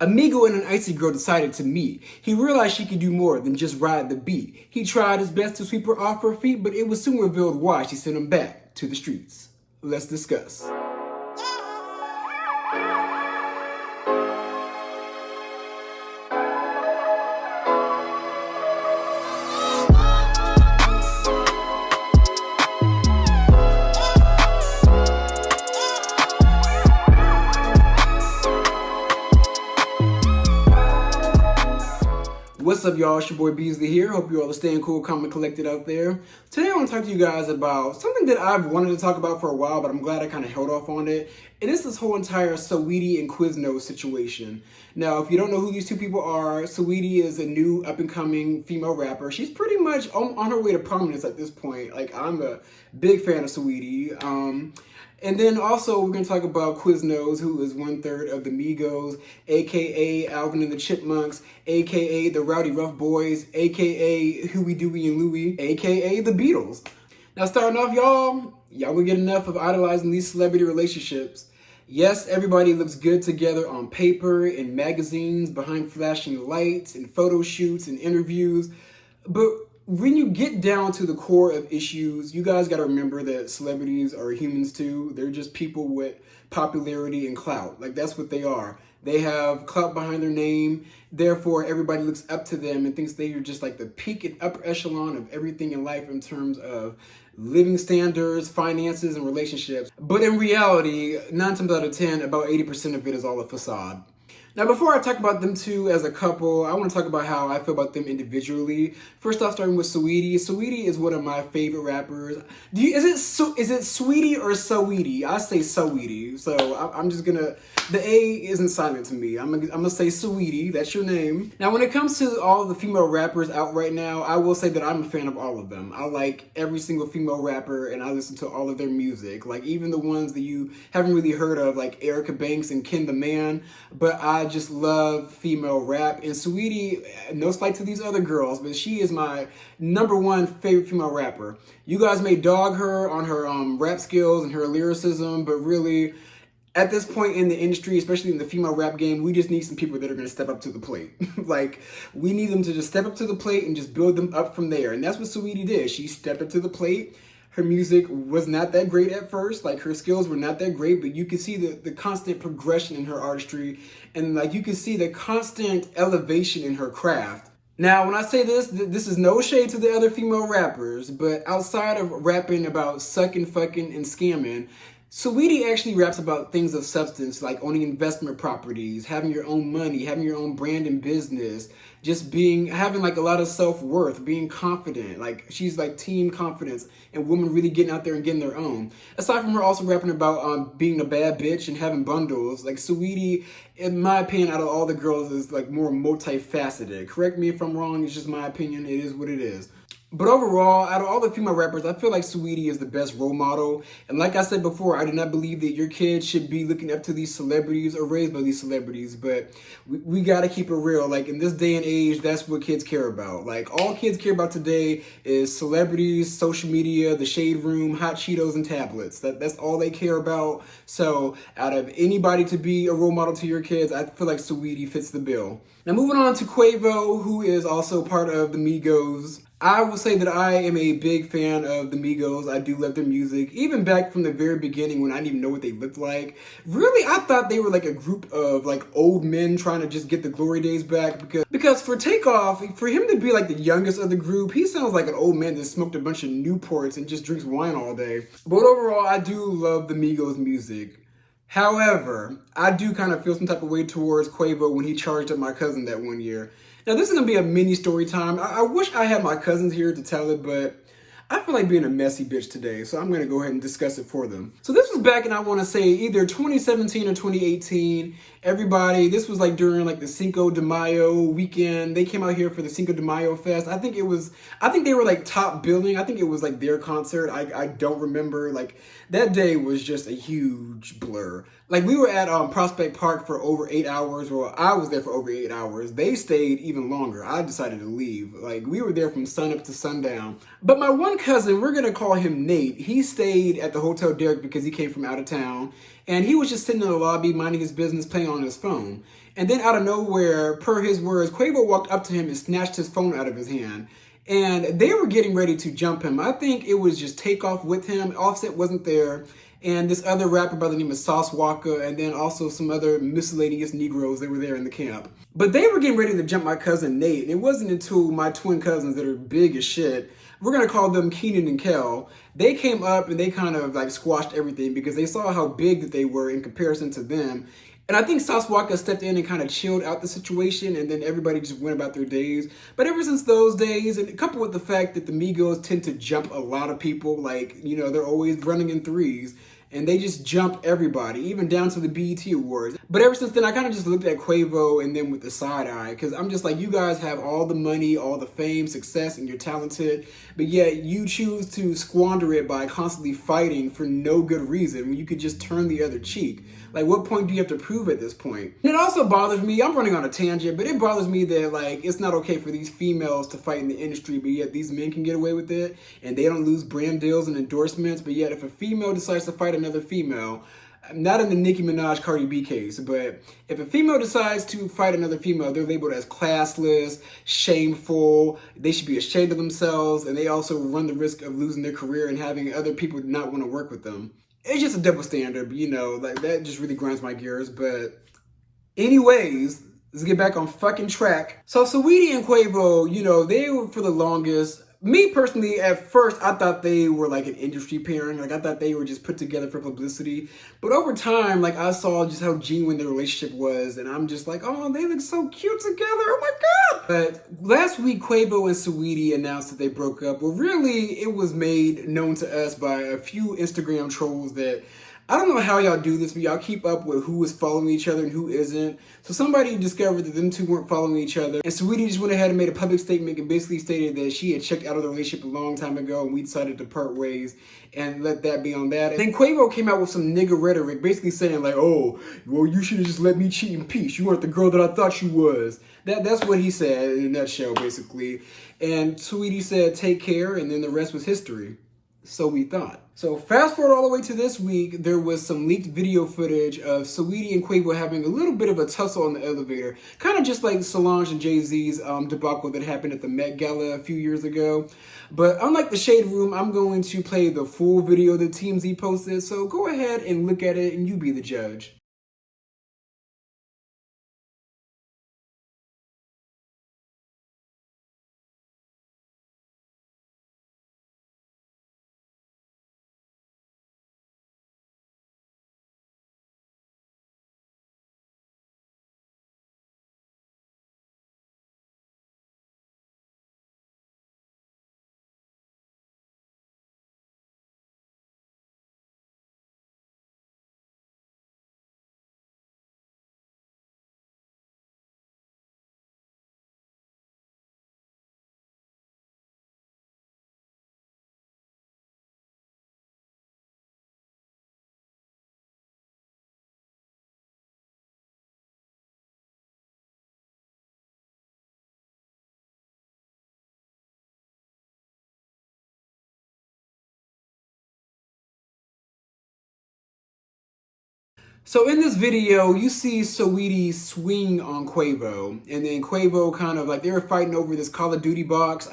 Amigo and an icy girl decided to meet. He realized she could do more than just ride the beat. He tried his best to sweep her off her feet, but it was soon revealed why she sent him back to the streets. Let's discuss. What's up, y'all? It's your boy Beasley here. Hope you all are staying cool, calm, and collected out there. Today I want to talk to you guys about something that I've wanted to talk about for a while, but I'm glad I kind of held off on it. And it's this whole entire Saweetie and Quavo situation. Now, if you don't know who these two people are, Saweetie is a new up-and-coming female rapper. She's pretty much on her way to prominence at this point. Like, I'm a big fan of Saweetie. And then also we're going to talk about Quiznos, who is 1/3 of the Migos, aka Alvin and the Chipmunks, aka the Rowdy Rough Boys, aka Huey, Dewey, and Louie, aka the Beatles. Now starting off, y'all gonna get enough of idolizing these celebrity relationships. Yes, everybody looks good together on paper, in magazines, behind flashing lights, in photo shoots, and interviews, but when you get down to the core of issues, you guys got to remember that celebrities are humans too. They're just people with popularity and clout. Like, that's what they are. They have clout behind their name. Therefore, everybody looks up to them and thinks they are just like the peak and upper echelon of everything in life in terms of living standards, finances, and relationships. But in reality, 9 times out of 10, about 80% of it is all a facade. Now, before I talk about them two as a couple, I want to talk about how I feel about them individually. First off, starting with Saweetie. Saweetie is one of my favorite rappers. Is it Sweetie or Saweetie? I say Saweetie, so I'm just gonna. The A isn't silent to me. I'm gonna say Saweetie. That's your name. Now, when it comes to all the female rappers out right now, I will say that I'm a fan of all of them. I like every single female rapper, and I listen to all of their music. Like, even the ones that you haven't really heard of, like Erica Banks and Ken the Man. But I just love female rap, and Saweetie, no slight to these other girls, but she is my #1 favorite female rapper. You guys may dog her on her rap skills and her lyricism, but really, at this point in the industry, especially in the female rap game, we just need some people that are going to step up to the plate. Like, we need them to just step up to the plate and just build them up from there. And that's what Saweetie did. She stepped up to the plate. Her music was not that great at first. Like, her skills were not that great, but you can see the constant progression in her artistry. And like, you can see the constant elevation in her craft. Now, when I say this is no shade to the other female rappers, but outside of rapping about sucking, fucking, and scamming, Saweetie actually raps about things of substance, like owning investment properties, having your own money, having your own brand and business, just having like a lot of self-worth, being confident. Like, she's like team confidence and women really getting out there and getting their own. Aside from her also rapping about being a bad bitch and having bundles, like, Saweetie, in my opinion, out of all the girls, is like more multifaceted. Correct me if I'm wrong, it's just my opinion, it is what it is. But overall, out of all the female rappers, I feel like Saweetie is the best role model. And like I said before, I do not believe that your kids should be looking up to these celebrities or raised by these celebrities. But we got to keep it real. Like, in this day and age, that's what kids care about. Like, all kids care about today is celebrities, social media, the shade room, hot Cheetos, and tablets. That's all they care about. So out of anybody to be a role model to your kids, I feel like Saweetie fits the bill. Now, moving on to Quavo, who is also part of the Migos. I will say that I am a big fan of the Migos. I do love their music. Even back from the very beginning when I didn't even know what they looked like. Really, I thought they were like a group of like old men trying to just get the glory days back. Because for Takeoff, for him to be like the youngest of the group, he sounds like an old man that smoked a bunch of Newports and just drinks wine all day. But overall, I do love the Migos music. However, I do kind of feel some type of way towards Quavo when he charged up my cousin that one year. Now, this is going to be a mini story time. I wish I had my cousins here to tell it, but I feel like being a messy bitch today, so I'm going to go ahead and discuss it for them. So this was back in, I want to say, either 2017 or 2018. Everybody, this was like during like the Cinco de Mayo weekend. They came out here for the Cinco de Mayo fest. I think they were like top billing. I think it was like their concert. I don't remember. Like, that day was just a huge blur. Like, we were at Prospect Park for over 8 hours. Well, I was there for over 8 hours. They stayed even longer. I decided to leave. Like, we were there from sun up to sundown. But my one cousin, we're going to call him Nate. He stayed at the Hotel Derek because he came from out of town. And he was just sitting in the lobby minding his business, playing on his phone. And then out of nowhere, per his words, Quavo walked up to him and snatched his phone out of his hand. And they were getting ready to jump him. I think it was just Takeoff with him. Offset wasn't there. And this other rapper by the name of Sauce Walker, and then also some other miscellaneous Negroes, they were there in the camp. But they were getting ready to jump my cousin Nate. And it wasn't until my twin cousins that are big as shit, we're gonna call them Keenan and Kel, they came up and they kind of like squashed everything because they saw how big that they were in comparison to them. And I think Sauce Walker stepped in and kind of chilled out the situation, and then everybody just went about their days. But ever since those days, and coupled with the fact that the Migos tend to jump a lot of people, like, you know, they're always running in threes, and they just jump everybody, even down to the BET Awards. But ever since then, I kind of just looked at Quavo and then with the side eye, because I'm just like, you guys have all the money, all the fame, success, and you're talented, but yet you choose to squander it by constantly fighting for no good reason when you could just turn the other cheek. Like, what point do you have to prove at this point? And it also bothers me, I'm running on a tangent, but it bothers me that, like, it's not okay for these females to fight in the industry, but yet these men can get away with it, and they don't lose brand deals and endorsements, but yet if a female decides to fight another female, not in the Nicki Minaj Cardi B case, but if a female decides to fight another female, they're labeled as classless, shameful, they should be ashamed of themselves, and they also run the risk of losing their career and having other people not want to work with them. It's just a double standard, you know, like that just really grinds my gears. But anyways, let's get back on fucking track. So Saweetie and Quavo, you know, they were for the longest. Me personally, at first, I thought they were like an industry pairing. Like, I thought they were just put together for publicity. But over time, like, I saw just how genuine their relationship was. And I'm just like, oh, they look so cute together. Oh my God. But last week, Quavo and Saweetie announced that they broke up. Well, really, it was made known to us by a few Instagram trolls that, I don't know how y'all do this, but y'all keep up with who is following each other and who isn't. So somebody discovered that them two weren't following each other. And Saweetie just went ahead and made a public statement and basically stated that she had checked out of the relationship a long time ago and we decided to part ways and let that be on that. And then Quavo came out with some nigga rhetoric, basically saying like, oh, well, you should have just let me cheat in peace. You weren't the girl that I thought you was. That's what he said in a nutshell, basically. And Saweetie said, take care, and then the rest was history. So we thought. So fast forward all the way to this week, there was some leaked video footage of Saweetie and Quavo having a little bit of a tussle on the elevator. Kind of just like Solange and Jay-Z's debacle that happened at the Met Gala a few years ago. But unlike the Shade Room, I'm going to play the full video that TMZ posted. So go ahead and look at it and you be the judge. So in this video, you see Saweetie swing on Quavo, and then Quavo kind of like they were fighting over this Call of Duty box.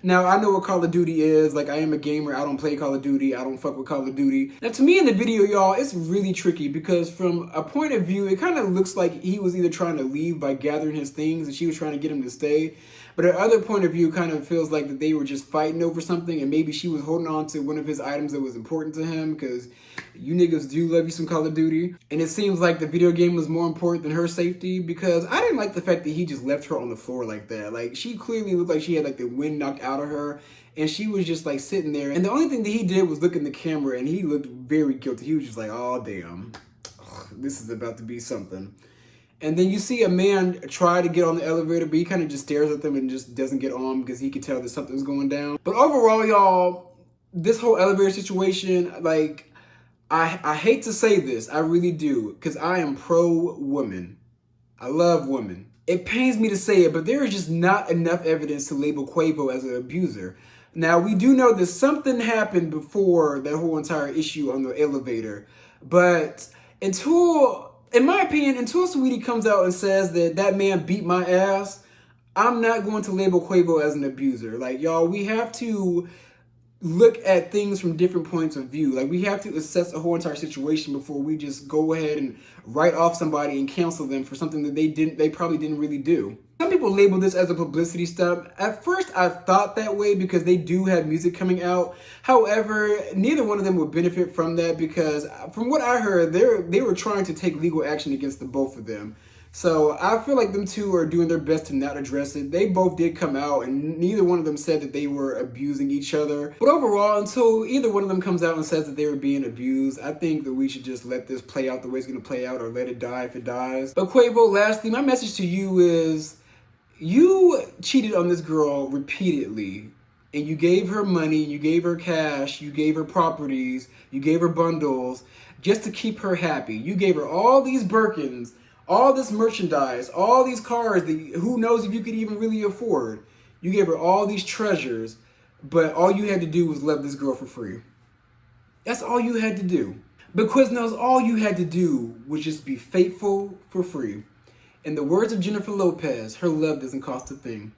Now I know what Call of Duty is. Like, I am a gamer. I don't play Call of Duty. I don't fuck with Call of Duty. Now to me in the video, y'all, it's really tricky because from a point of view, it kind of looks like he was either trying to leave by gathering his things and she was trying to get him to stay. But at other point of view, kind of feels like that they were just fighting over something, and maybe she was holding on to one of his items that was important to him because you niggas do love you some Call of Duty. And it seems like the video game was more important than her safety because I didn't like the fact that he just left her on the floor like that. Like, she clearly looked like she had like the wind knocked out of her and she was just like sitting there. And the only thing that he did was look in the camera and he looked very guilty. He was just like, oh, damn, this is about to be something. And then you see a man try to get on the elevator, but he kind of just stares at them and just doesn't get on because he can tell that something's going down. But overall, y'all, this whole elevator situation, like, I hate to say this, I really do, because I am pro-woman. I love women. It pains me to say it, but there is just not enough evidence to label Quavo as an abuser. Now, we do know that something happened before that whole entire issue on the elevator, but until In my opinion, until Saweetie comes out and says that that man beat my ass, I'm not going to label Quavo as an abuser. Like, y'all, we have to look at things from different points of view. Like, we have to assess a whole entire situation before we just go ahead and write off somebody and cancel them for something that they probably didn't really do. Some people label this as a publicity stunt. At first, I thought that way because they do have music coming out. However, neither one of them would benefit from that because from what I heard, they were trying to take legal action against the both of them. So I feel like them two are doing their best to not address it. They both did come out and neither one of them said that they were abusing each other. But overall, until either one of them comes out and says that they were being abused, I think that we should just let this play out the way it's going to play out or let it die if it dies. But Quavo, lastly, my message to you is you cheated on this girl repeatedly. And you gave her money, you gave her cash, you gave her properties, you gave her bundles just to keep her happy. You gave her all these Birkins, all this merchandise, all these cars that who knows if you could even really afford. You gave her all these treasures, but all you had to do was love this girl for free. That's all you had to do. But Quiznos, all you had to do was just be faithful for free. In the words of Jennifer Lopez, her love doesn't cost a thing.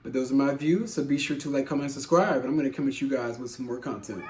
But those are my views, so be sure to like, comment, and subscribe, and I'm going to come at you guys with some more content.